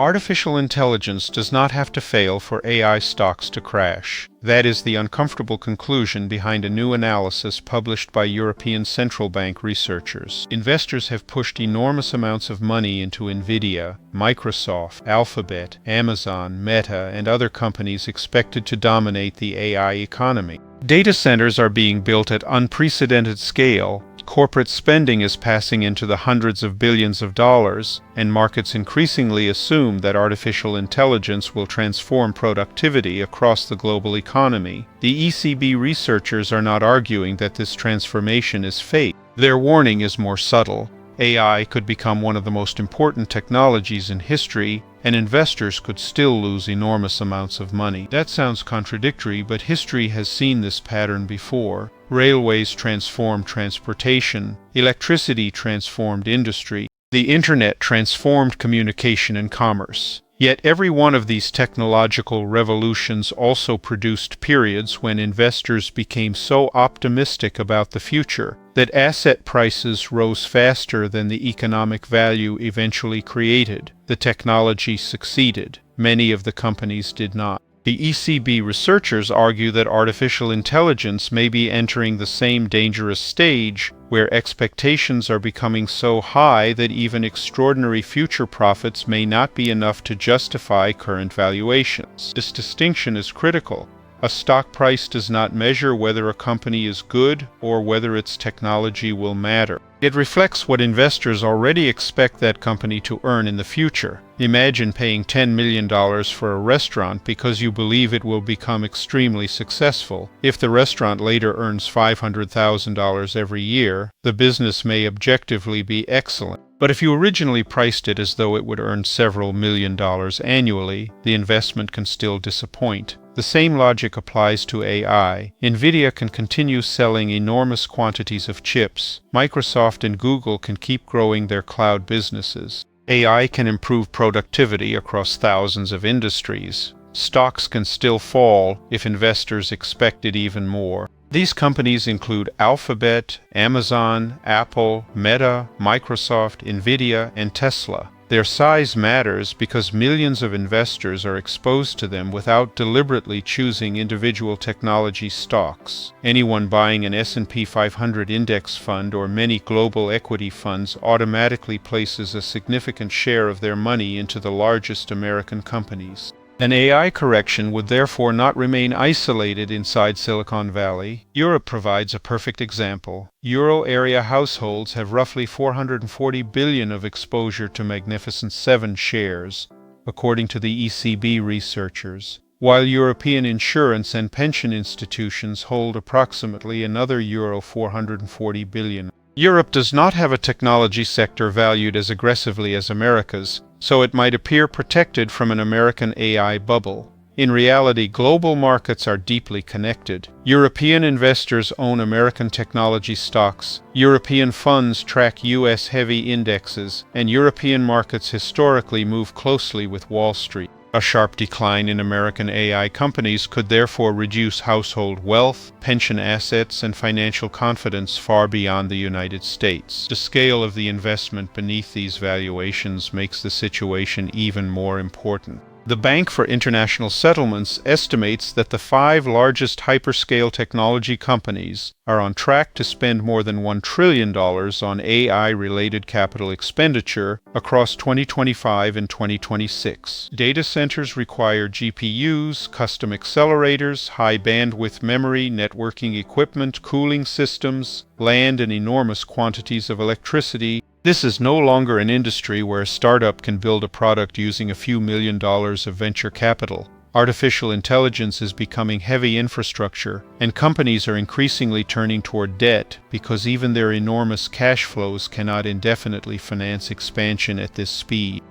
Artificial intelligence does not have to fail for AI stocks to crash. That is the uncomfortable conclusion behind a new analysis published by European central bank researchers. Investors have pushed enormous amounts of money into Nvidia, Microsoft, Alphabet, Amazon, Meta, and other companies expected to dominate the AI economy. Data centers are being built at unprecedented scale. Corporate spending is passing into the hundreds of billions of dollars, and markets increasingly assume that artificial intelligence will transform productivity across the global economy. The ECB researchers are not arguing that this transformation is fake. Their warning is more subtle. AI could become one of the most important technologies in history, and investors could still lose enormous amounts of money. That sounds contradictory, but history has seen this pattern before. Railways transformed transportation, electricity transformed industry, the internet transformed communication and commerce. Yet every one of these technological revolutions also produced periods when investors became so optimistic about the future that asset prices rose faster than the economic value eventually created. The technology succeeded. Many of the companies did not. The ECB researchers argue that artificial intelligence may be entering the same dangerous stage where expectations are becoming so high that even extraordinary future profits may not be enough to justify current valuations. This distinction is critical. A stock price does not measure whether a company is good or whether its technology will matter. It reflects what investors already expect that company to earn in the future. Imagine paying $10 million for a restaurant because you believe it will become extremely successful. If the restaurant later earns $500,000 every year, the business may objectively be excellent. But if you originally priced it as though it would earn several $1 million annually, the investment can still disappoint. The same logic applies to AI. Nvidia can continue selling enormous quantities of chips. Microsoft and Google can keep growing their cloud businesses. AI can improve productivity across thousands of industries. Stocks can still fall if investors expected even more. These companies include Alphabet, Amazon, Apple, Meta, Microsoft, Nvidia, and Tesla. Their size matters because millions of investors are exposed to them without deliberately choosing individual technology stocks. Anyone buying an S&P 500 index fund or many global equity funds automatically places a significant share of their money into the largest American companies. An AI correction would therefore not remain isolated inside Silicon Valley. Europe provides a perfect example. Euro area households have roughly 440 billion of exposure to Magnificent Seven shares, according to the ECB researchers, while European insurance and pension institutions hold approximately another Euro 440 billion. Europe does not have a technology sector valued as aggressively as America's, so it might appear protected from an American AI bubble. In reality, global markets are deeply connected. European investors own American technology stocks, European funds track U.S. heavy indexes, and European markets historically move closely with Wall Street. A sharp decline in American AI companies could therefore reduce household wealth, pension assets, and financial confidence far beyond the United States. The scale of the investment beneath these valuations makes the situation even more important. The Bank for International Settlements estimates that the 5 largest hyperscale technology companies are on track to spend more than $1 trillion on AI-related capital expenditure across 2025 and 2026. Data centers require GPUs, custom accelerators, high-bandwidth memory, networking equipment, cooling systems, land, and enormous quantities of electricity. This is no longer an industry where a startup can build a product using a few $1 million of venture capital. Artificial intelligence is becoming heavy infrastructure, and companies are increasingly turning toward debt because even their enormous cash flows cannot indefinitely finance expansion at this speed.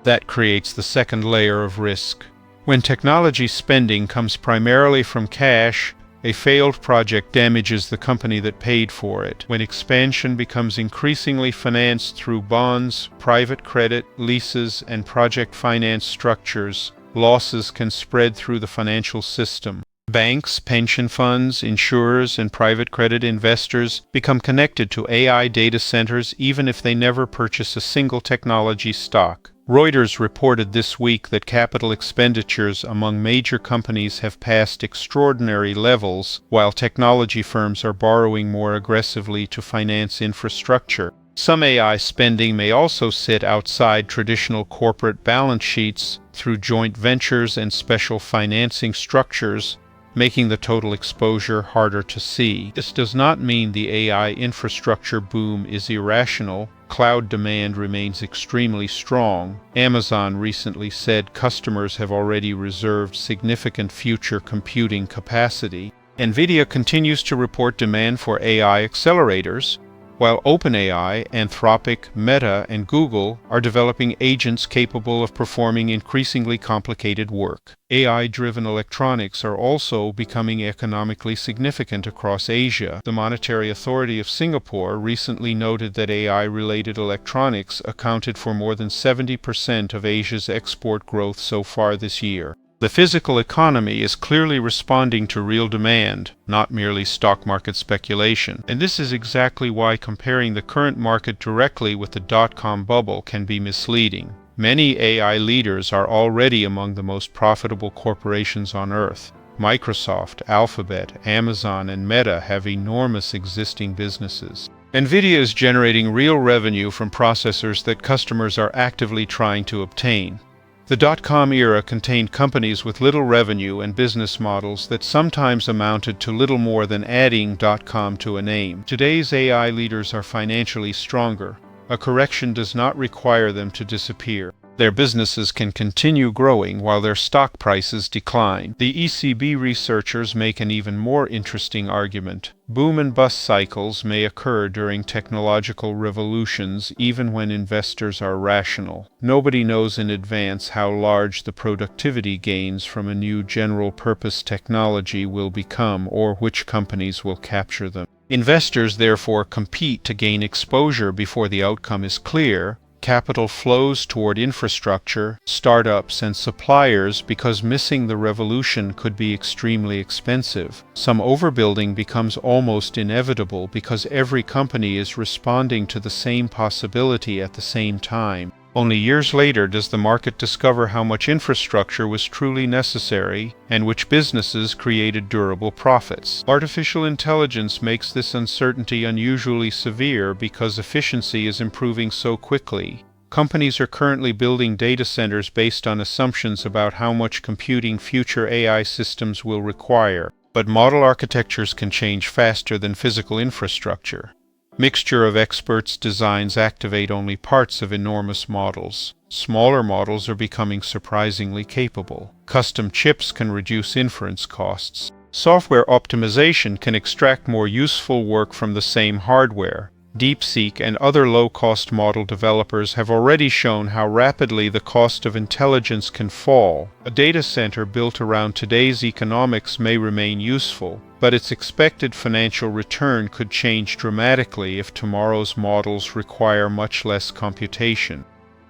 That creates the second layer of risk. When technology spending comes primarily from cash, a failed project damages the company that paid for it. When expansion becomes increasingly financed through bonds, private credit, leases, and project finance structures, losses can spread through the financial system. Banks, pension funds, insurers, and private credit investors become connected to AI data centers even if they never purchase a single technology stock. Reuters reported this week that capital expenditures among major companies have passed extraordinary levels, while technology firms are borrowing more aggressively to finance infrastructure. Some AI spending may also sit outside traditional corporate balance sheets through joint ventures and special financing structures, making the total exposure harder to see. This does not mean the AI infrastructure boom is irrational. Cloud demand remains extremely strong. Amazon recently said customers have already reserved significant future computing capacity. NVIDIA continues to report demand for AI accelerators, while OpenAI, Anthropic, Meta, and Google are developing agents capable of performing increasingly complicated work. AI-driven electronics are also becoming economically significant across Asia. The Monetary Authority of Singapore recently noted that AI-related electronics accounted for more than 70% of Asia's export growth so far this year. The physical economy is clearly responding to real demand, not merely stock market speculation. And this is exactly why comparing the current market directly with the dot-com bubble can be misleading. Many AI leaders are already among the most profitable corporations on Earth. Microsoft, Alphabet, Amazon, and Meta have enormous existing businesses. NVIDIA is generating real revenue from processors that customers are actively trying to obtain. The dot-com era contained companies with little revenue and business models that sometimes amounted to little more than adding .com to a name. Today's AI leaders are financially stronger. A correction does not require them to disappear. Their businesses can continue growing while their stock prices decline. The ECB researchers make an even more interesting argument. Boom and bust cycles may occur during technological revolutions even when investors are rational. Nobody knows in advance how large the productivity gains from a new general-purpose technology will become or which companies will capture them. Investors therefore compete to gain exposure before the outcome is clear. Capital flows toward infrastructure, startups, and suppliers because missing the revolution could be extremely expensive. Some overbuilding becomes almost inevitable because every company is responding to the same possibility at the same time. Only years later does the market discover how much infrastructure was truly necessary and which businesses created durable profits. Artificial intelligence makes this uncertainty unusually severe because efficiency is improving so quickly. Companies are currently building data centers based on assumptions about how much computing future AI systems will require, but model architectures can change faster than physical infrastructure. Mixture of experts' designs activate only parts of enormous models. Smaller models are becoming surprisingly capable. Custom chips can reduce inference costs. Software optimization can extract more useful work from the same hardware. DeepSeek and other low-cost model developers have already shown how rapidly the cost of intelligence can fall. A data center built around today's economics may remain useful, but its expected financial return could change dramatically if tomorrow's models require much less computation.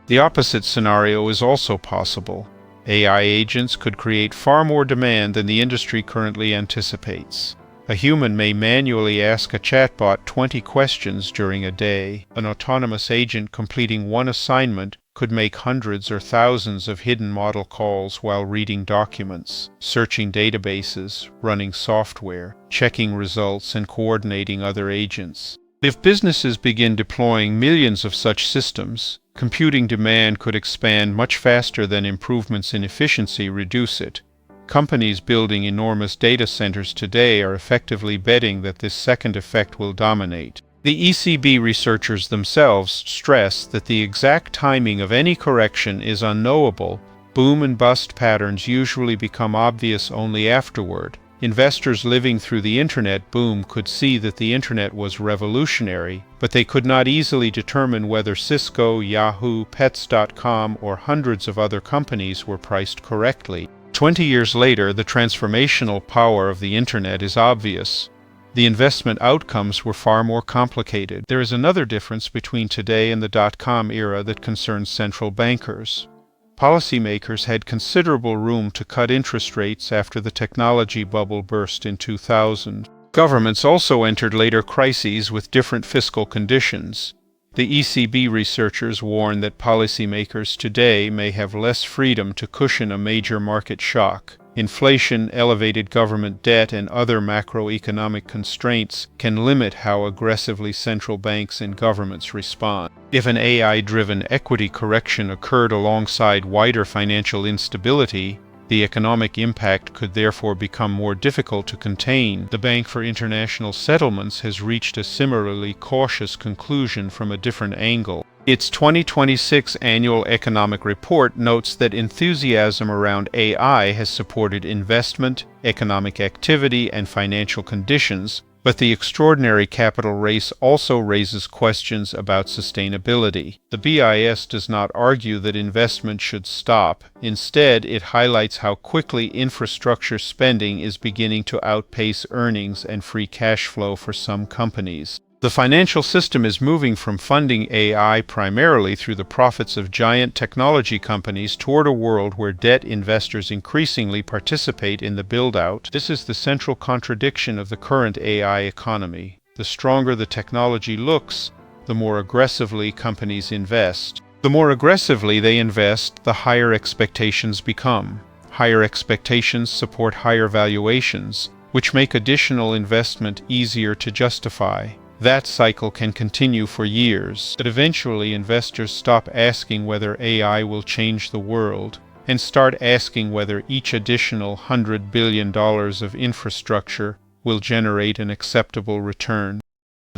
The opposite scenario is also possible. AI agents could create far more demand than the industry currently anticipates. A human may manually ask a chatbot 20 questions during a day. An autonomous agent completing one assignment could make hundreds or thousands of hidden model calls while reading documents, searching databases, running software, checking results, and coordinating other agents. If businesses begin deploying millions of such systems, computing demand could expand much faster than improvements in efficiency reduce it. Companies building enormous data centers today are effectively betting that this second effect will dominate. The ECB researchers themselves stress that the exact timing of any correction is unknowable. Boom and bust patterns usually become obvious only afterward. Investors living through the internet boom could see that the internet was revolutionary, but they could not easily determine whether Cisco, Yahoo, Pets.com, or hundreds of other companies were priced correctly. 20 years later, the transformational power of the internet is obvious. The investment outcomes were far more complicated. There is another difference between today and the dot-com era that concerns central bankers. Policymakers had considerable room to cut interest rates after the technology bubble burst in 2000. Governments also entered later crises with different fiscal conditions. The ECB researchers warn that policymakers today may have less freedom to cushion a major market shock. Inflation, elevated government debt, and other macroeconomic constraints can limit how aggressively central banks and governments respond. If an AI-driven equity correction occurred alongside wider financial instability, the economic impact could therefore become more difficult to contain. The Bank for International Settlements has reached a similarly cautious conclusion from a different angle. Its 2026 annual economic report notes that enthusiasm around AI has supported investment, economic activity, and financial conditions, but the extraordinary capital race also raises questions about sustainability. The BIS does not argue that investment should stop. Instead, it highlights how quickly infrastructure spending is beginning to outpace earnings and free cash flow for some companies. The financial system is moving from funding AI primarily through the profits of giant technology companies toward a world where debt investors increasingly participate in the build-out. This is the central contradiction of the current AI economy. The stronger the technology looks, the more aggressively companies invest. The more aggressively they invest, the higher expectations become. Higher expectations support higher valuations, which make additional investment easier to justify. That cycle can continue for years, but eventually investors stop asking whether AI will change the world and start asking whether each additional $100 billion of infrastructure will generate an acceptable return.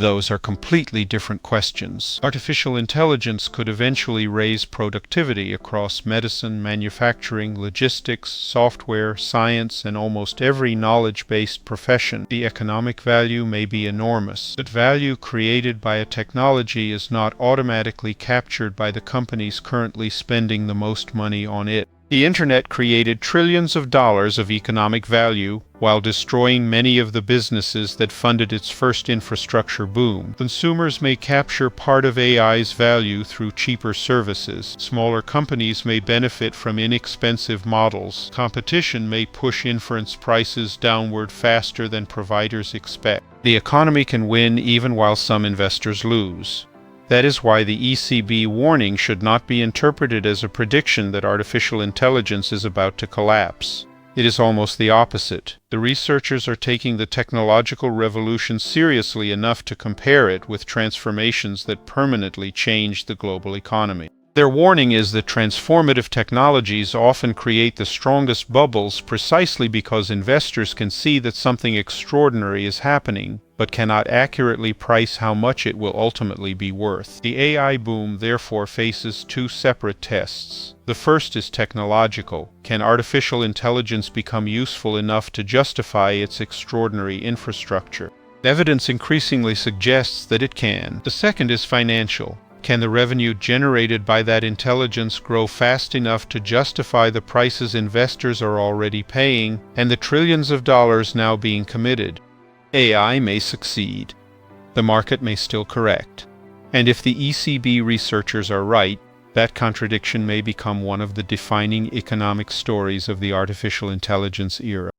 Those are completely different questions. Artificial intelligence could eventually raise productivity across medicine, manufacturing, logistics, software, science, and almost every knowledge-based profession. The economic value may be enormous, but value created by a technology is not automatically captured by the companies currently spending the most money on it. The Internet created trillions of dollars of economic value while destroying many of the businesses that funded its first infrastructure boom. Consumers may capture part of AI's value through cheaper services. Smaller companies may benefit from inexpensive models. Competition may push inference prices downward faster than providers expect. The economy can win even while some investors lose. That is why the ECB warning should not be interpreted as a prediction that artificial intelligence is about to collapse. It is almost the opposite. The researchers are taking the technological revolution seriously enough to compare it with transformations that permanently change the global economy. Their warning is that transformative technologies often create the strongest bubbles precisely because investors can see that something extraordinary is happening, but cannot accurately price how much it will ultimately be worth. The AI boom therefore faces two separate tests. The first is technological. Can artificial intelligence become useful enough to justify its extraordinary infrastructure? Evidence increasingly suggests that it can. The second is financial. Can the revenue generated by that intelligence grow fast enough to justify the prices investors are already paying and the trillions of dollars now being committed? AI may succeed. The market may still correct. And if the ECB researchers are right, that contradiction may become one of the defining economic stories of the artificial intelligence era.